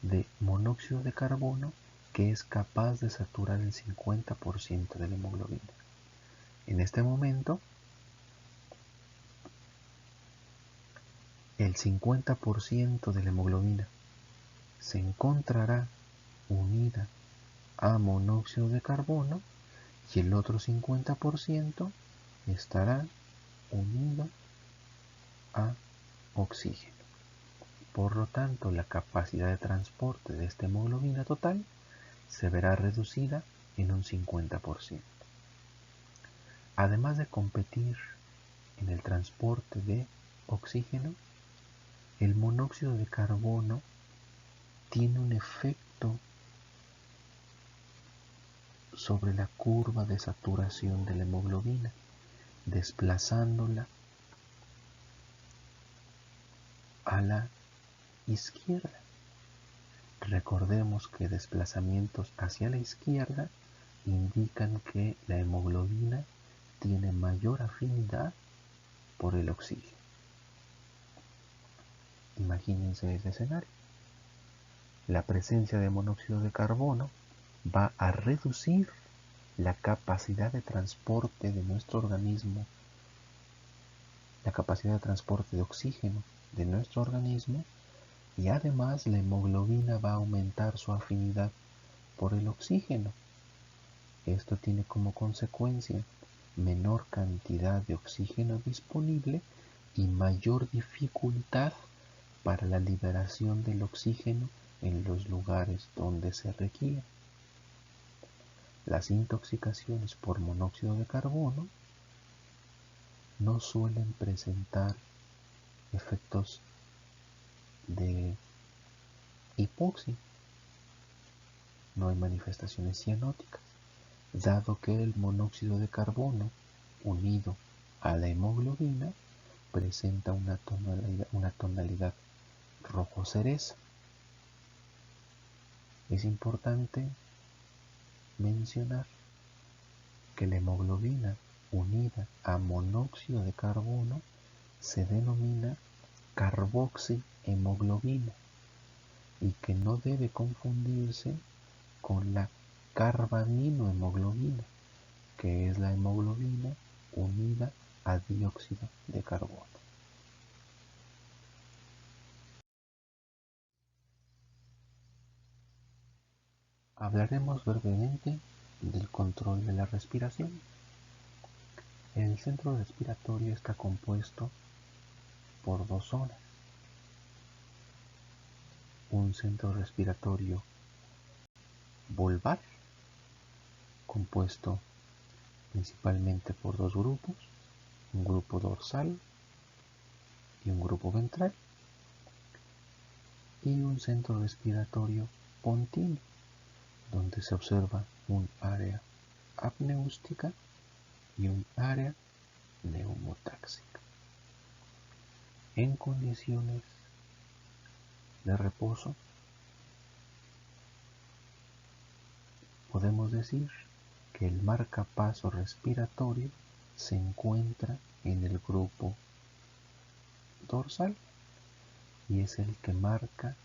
[SPEAKER 1] de monóxido de carbono que es capaz de saturar el 50% de la hemoglobina. En este momento, el 50% de la hemoglobina se encontrará unida a monóxido de carbono y el otro 50% estará unido a oxígeno. Por lo tanto, la capacidad de transporte de esta hemoglobina total se verá reducida en un 50%. Además de competir en el transporte de oxígeno, el monóxido de carbono tiene un efecto sobre la curva de saturación de la hemoglobina, desplazándola a la izquierda. Recordemos que desplazamientos hacia la izquierda indican que la hemoglobina tiene mayor afinidad por el oxígeno. Imagínense ese escenario. La presencia de monóxido de carbono va a reducir la capacidad de transporte de nuestro organismo, la capacidad de transporte de oxígeno de nuestro organismo, y además la hemoglobina va a aumentar su afinidad por el oxígeno. Esto tiene como consecuencia menor cantidad de oxígeno disponible y mayor dificultad para la liberación del oxígeno en los lugares donde se requiere. Las intoxicaciones por monóxido de carbono no suelen presentar efectos de hipoxia. No hay manifestaciones cianóticas, dado que el monóxido de carbono unido a la hemoglobina presenta una tonalidad rojo cereza. Es importante mencionar que la hemoglobina unida a monóxido de carbono se denomina carboxihemoglobina y que no debe confundirse con la carbaminohemoglobina, que es la hemoglobina unida a dióxido de carbono. Hablaremos brevemente del control de la respiración. El centro respiratorio está compuesto por dos zonas. Un centro respiratorio vulvar, compuesto principalmente por dos grupos, un grupo dorsal y un grupo ventral. y un centro respiratorio pontino, donde se observa un área apneústica y un área neumotáxica. En condiciones de reposo, podemos decir que el marcapaso respiratorio se encuentra en el grupo dorsal y es el que marca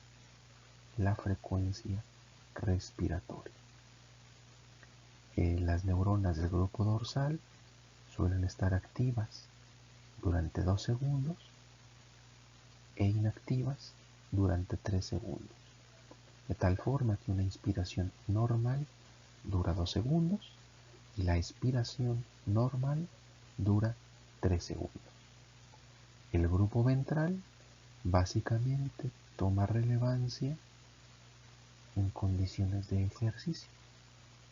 [SPEAKER 1] la frecuencia respiratoria. Las neuronas del grupo dorsal suelen estar activas durante 2 segundos e inactivas durante 3 segundos, de tal forma que una inspiración normal dura 2 segundos y la expiración normal dura 3 segundos. El grupo ventral básicamente toma relevancia en condiciones de ejercicio,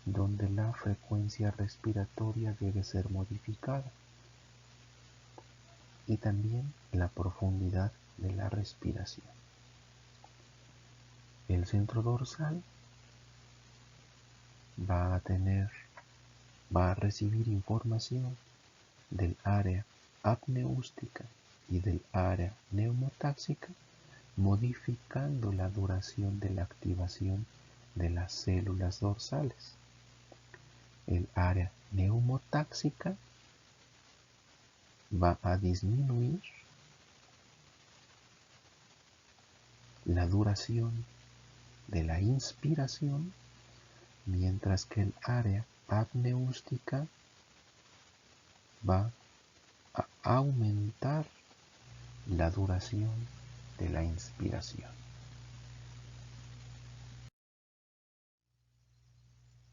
[SPEAKER 1] donde la frecuencia respiratoria debe ser modificada y también la profundidad de la respiración. El centro dorsal va a recibir información del área apneústica y del área neumotáxica, modificando la duración de la activación de las células dorsales. El área neumotáxica va a disminuir la duración de la inspiración, mientras que el área apneústica va a aumentar la duración de la inspiración.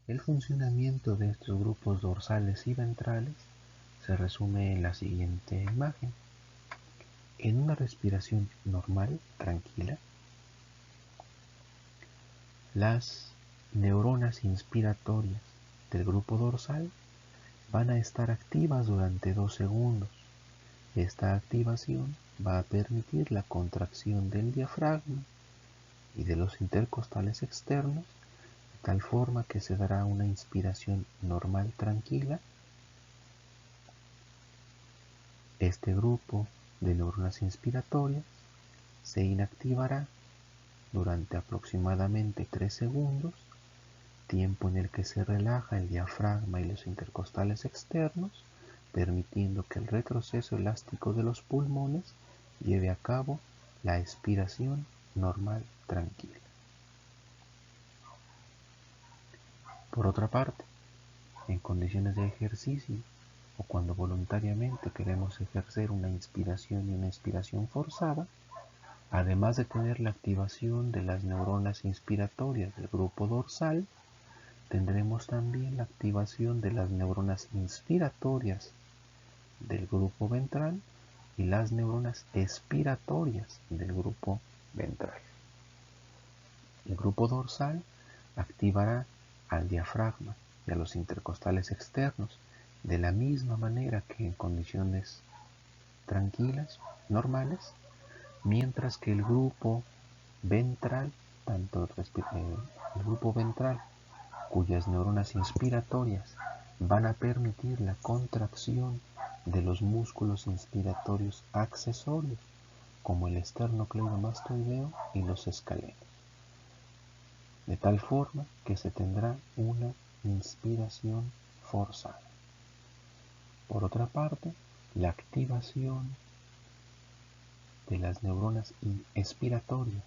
[SPEAKER 1] El funcionamiento de estos grupos dorsales y ventrales se resume en la siguiente imagen. En una respiración normal, tranquila, las neuronas inspiratorias del grupo dorsal van a estar activas durante 2 segundos. Esta activación va a permitir la contracción del diafragma y de los intercostales externos, de tal forma que se dará una inspiración normal tranquila. Este grupo de neuronas inspiratorias se inactivará durante aproximadamente 3 segundos, tiempo en el que se relaja el diafragma y los intercostales externos, permitiendo que el retroceso elástico de los pulmones lleve a cabo la expiración normal tranquila. Por otra parte, en condiciones de ejercicio o cuando voluntariamente queremos ejercer una inspiración y una expiración forzada, además de tener la activación de las neuronas inspiratorias del grupo dorsal, tendremos también la activación de las neuronas inspiratorias del grupo ventral y las neuronas expiratorias del grupo ventral. El grupo dorsal activará al diafragma y a los intercostales externos de la misma manera que en condiciones tranquilas, normales, mientras que el grupo ventral, el grupo ventral, cuyas neuronas inspiratorias van a permitir la contracción de los músculos inspiratorios accesorios, como el esternocleidomastoideo y los escalenos, de tal forma que se tendrá una inspiración forzada. Por otra parte, la activación de las neuronas expiratorias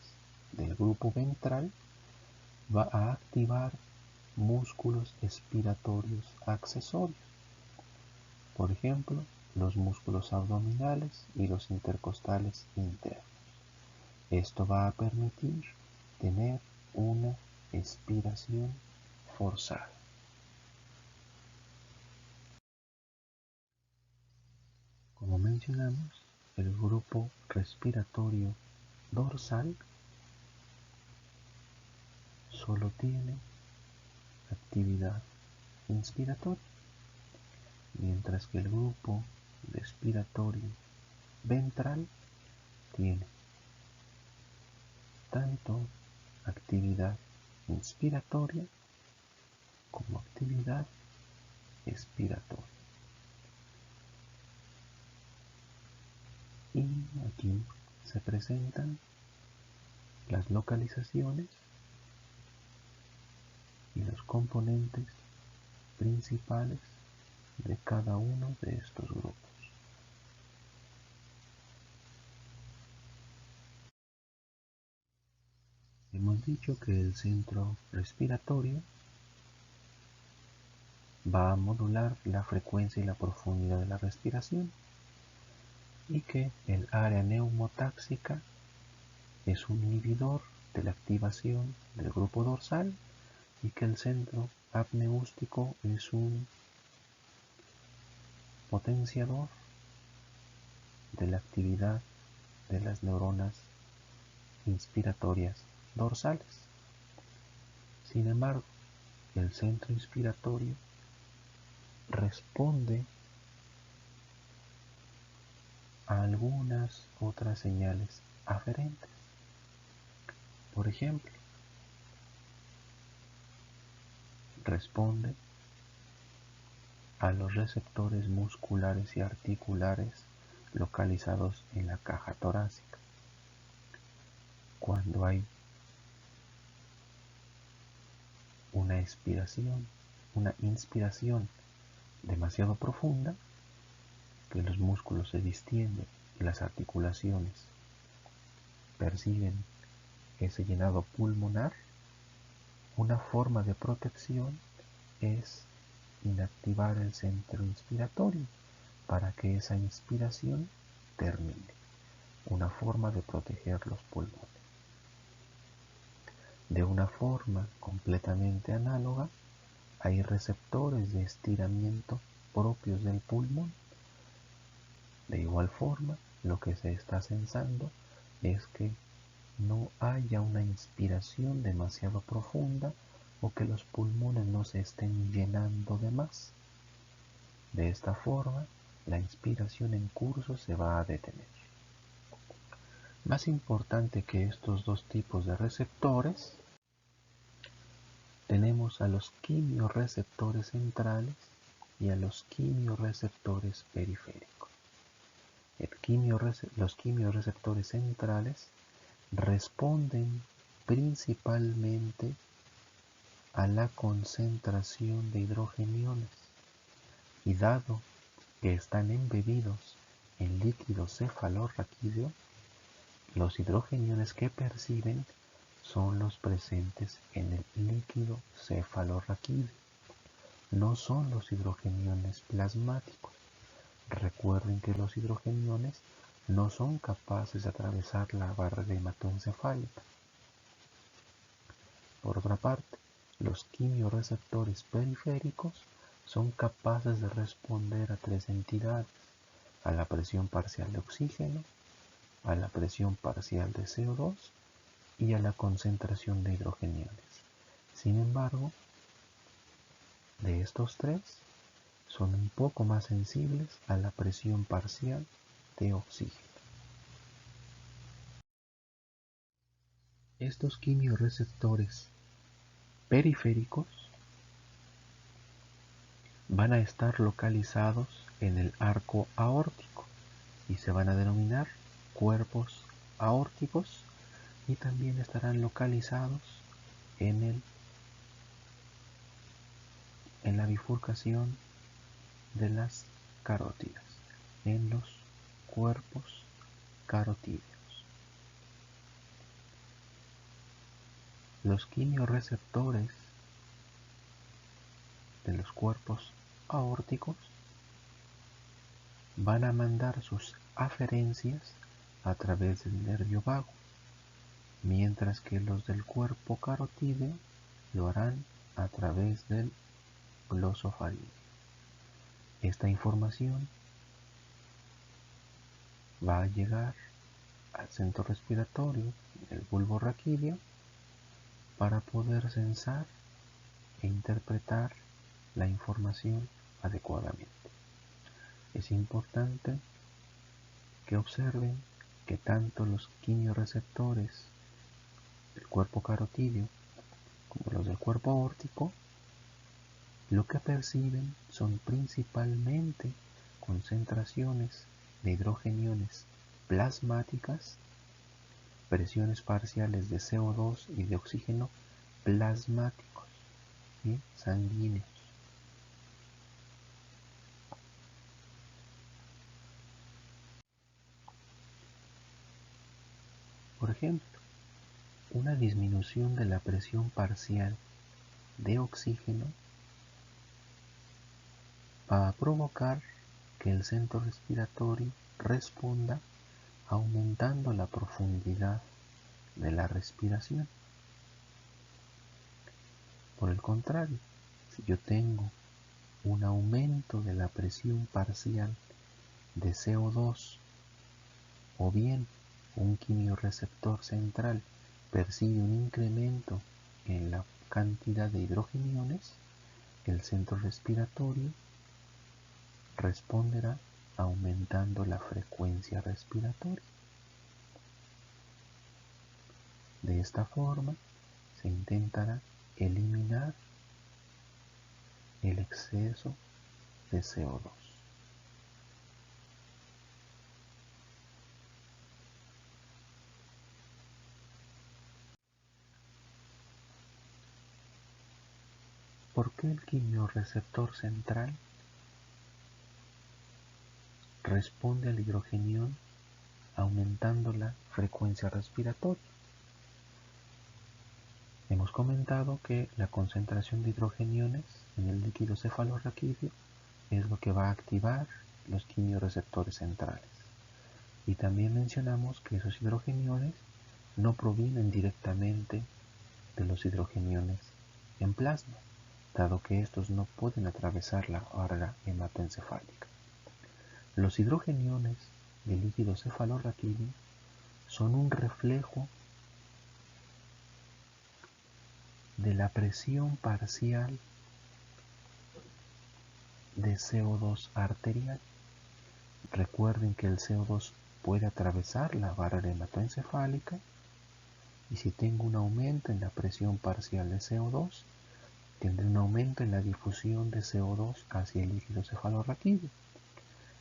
[SPEAKER 1] del grupo ventral va a activar músculos expiratorios accesorios, por ejemplo, los músculos abdominales y los intercostales internos. Esto va a permitir tener una expiración forzada. Como mencionamos, el grupo respiratorio dorsal solo tiene actividad inspiratoria, mientras que el grupo respiratorio ventral tiene tanto actividad inspiratoria como actividad expiratoria. Y aquí se presentan las localizaciones y los componentes principales de cada uno de estos grupos. Hemos dicho que el centro respiratorio va a modular la frecuencia y la profundidad de la respiración y que el área neumotáxica es un inhibidor de la activación del grupo dorsal y que el centro apneústico es un potenciador de la actividad de las neuronas inspiratorias dorsales. Sin embargo, el centro inspiratorio responde a algunas otras señales aferentes. Por ejemplo, responde a los receptores musculares y articulares localizados en la caja torácica. Cuando hay una inspiración demasiado profunda, que los músculos se distienden y las articulaciones perciben ese llenado pulmonar, una forma de protección es inactivar el centro inspiratorio para que esa inspiración termine. Una forma de proteger los pulmones. De una forma completamente análoga, hay receptores de estiramiento propios del pulmón. De igual forma, lo que se está sensando es que no haya una inspiración demasiado profunda o que los pulmones no se estén llenando de más. De esta forma, la inspiración en curso se va a detener. Más importante que estos dos tipos de receptores, tenemos a los quimiorreceptores centrales y a los quimiorreceptores periféricos. Los quimiorreceptores centrales responden principalmente a la concentración de hidrogeniones y dado que están embebidos en líquido cefalorraquídeo, los hidrogeniones que perciben son los presentes en el líquido cefalorraquídeo, no son los hidrogeniones plasmáticos. Recuerden que los hidrogeniones no son capaces de atravesar la barrera hematoencefálica. Por otra parte, los quimiorreceptores periféricos son capaces de responder a tres entidades: a la presión parcial de oxígeno, a la presión parcial de CO2 y a la concentración de hidrogeniones. Sin embargo, de estos tres, son un poco más sensibles a la presión parcial de oxígeno. Estos quimiorreceptores periféricos van a estar localizados en el arco aórtico y se van a denominar cuerpos aórticos, y también estarán localizados en la bifurcación de las carótidas, en los cuerpos carotídeos. Los quimiorreceptores de los cuerpos aórticos van a mandar sus aferencias a través del nervio vago, mientras que los del cuerpo carotídeo lo harán a través del glosofaríngeo. Esta información va a llegar al centro respiratorio, el bulbo raquídeo, para poder sensar e interpretar la información adecuadamente. Es importante que observen que tanto los quimiorreceptores del cuerpo carotídeo como los del cuerpo aórtico, lo que perciben son principalmente concentraciones de hidrogeniones plasmáticas, presiones parciales de CO2 y de oxígeno plasmáticos y sanguíneos. Por ejemplo, una disminución de la presión parcial de oxígeno va a provocar que el centro respiratorio responda aumentando la profundidad de la respiración. Por el contrario, si yo tengo un aumento de la presión parcial de CO2 o bien un quimiorreceptor central percibe un incremento en la cantidad de hidrogeniones, el centro respiratorio responderá aumentando la frecuencia respiratoria. De esta forma se intentará eliminar el exceso de CO2. ¿Por qué el quimiorreceptor central responde al hidrogenión aumentando la frecuencia respiratoria? Hemos comentado que la concentración de hidrogeniones en el líquido cefalorraquídeo es lo que va a activar los quimiorreceptores centrales. Y también mencionamos que esos hidrogeniones no provienen directamente de los hidrogeniones en plasma, dado que estos no pueden atravesar la barrera hematoencefálica. Los hidrogeniones del líquido cefalorraquídeo son un reflejo de la presión parcial de CO2 arterial. Recuerden que el CO2 puede atravesar la barrera hematoencefálica y si tengo un aumento en la presión parcial de CO2, tendré un aumento en la difusión de CO2 hacia el líquido cefalorraquídeo.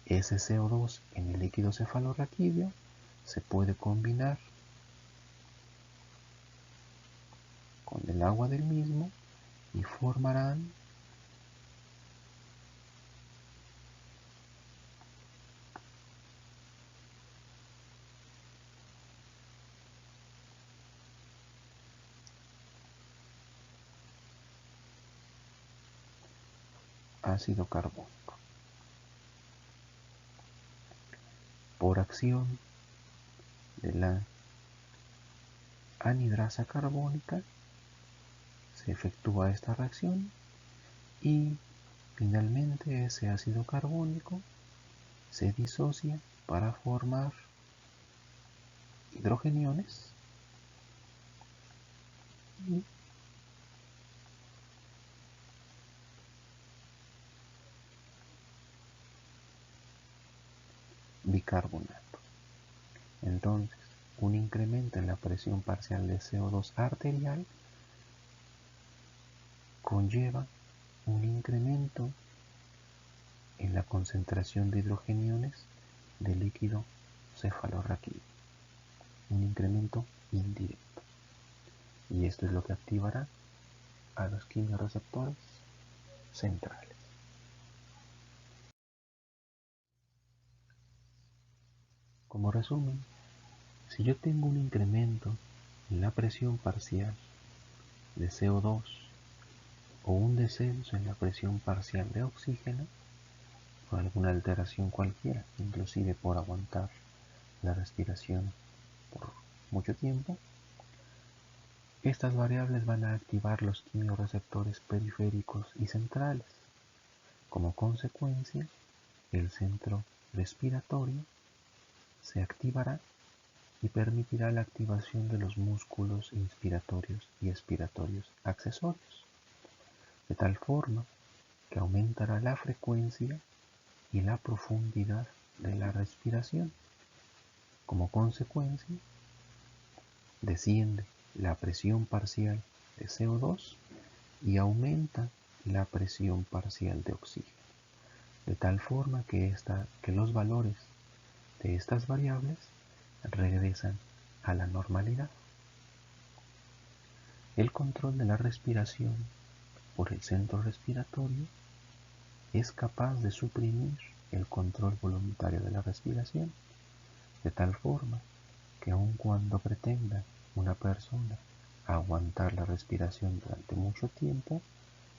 [SPEAKER 1] Ese CO2 en el líquido cefalorraquídeo se puede combinar con el agua del mismo y formarán ácido carbónico. Por acción de la anhidrasa carbónica se efectúa esta reacción y finalmente ese ácido carbónico se disocia para formar hidrogeniones y bicarbonato. Entonces, un incremento en la presión parcial de CO2 arterial conlleva un incremento en la concentración de hidrogeniones del líquido cefalorraquídeo, un incremento indirecto. Y esto es lo que activará a los quimiorreceptores centrales. Como resumen, si yo tengo un incremento en la presión parcial de CO2 o un descenso en la presión parcial de oxígeno, por alguna alteración cualquiera, inclusive por aguantar la respiración por mucho tiempo, estas variables van a activar los quimiorreceptores periféricos y centrales. Como consecuencia, el centro respiratorio se activará y permitirá la activación de los músculos inspiratorios y expiratorios accesorios, de tal forma que aumentará la frecuencia y la profundidad de la respiración. Como consecuencia, desciende la presión parcial de CO2 y aumenta la presión parcial de oxígeno, de tal forma que los valores de estas variables regresan a la normalidad. El control de la respiración por el centro respiratorio es capaz de suprimir el control voluntario de la respiración, de tal forma que aun cuando pretenda una persona aguantar la respiración durante mucho tiempo,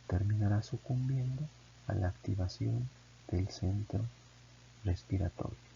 [SPEAKER 1] terminará sucumbiendo a la activación del centro respiratorio.